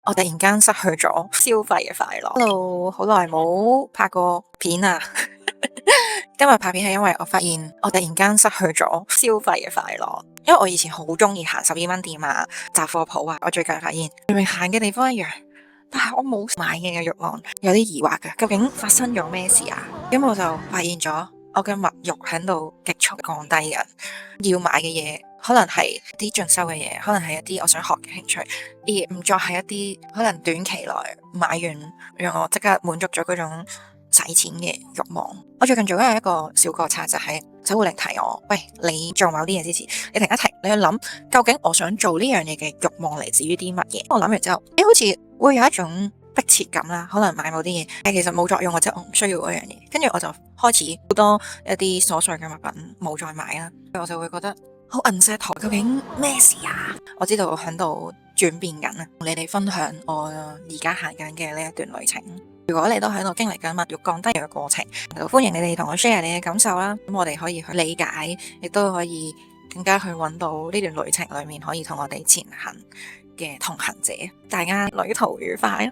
我突然間失去咗消費嘅快樂。Hello，好耐冇拍過片啊！今日拍片係因為我發現我突然間失去咗消費嘅快樂。因為我以前好中意行12蚊店啊、雜貨鋪啊，我最近發現明明行嘅地方一樣，但係我冇買嘢嘅慾望，有啲疑惑嘅，究竟發生咗咩事啊？咁我就發現咗我嘅物慾喺度急速降低緊，要買嘅嘢可能係啲進修嘅嘢，可能係一啲我想學嘅興趣，而唔再係一啲可能短期內買完讓我即刻滿足咗嗰種使錢嘅慾望。我最近做緊一個小覺察，就係守護靈提我，喂，你做某啲嘢之前，你停一停，你去諗究竟我想做呢樣嘢嘅慾望嚟自於啲乜嘢？我諗完之後，好似會有一種迫切感啦，可能買某啲嘢，但其實冇作用，或者我唔需要嗰樣嘢，跟住我就開始好多一啲瑣碎嘅物品冇再買啦，我就會覺得好 unsettle， 究竟咩事啊？我知道我喺度轉變緊啊，同你哋分享我而家行緊嘅呢一段旅程。如果你都喺度經歷緊物慾降低嘅過程，歡迎你哋同我 share 你嘅感受啦。咁我哋可以去理解，亦都可以更加去揾到呢段旅程裏面可以同我哋前行嘅同行者。大家旅途愉快。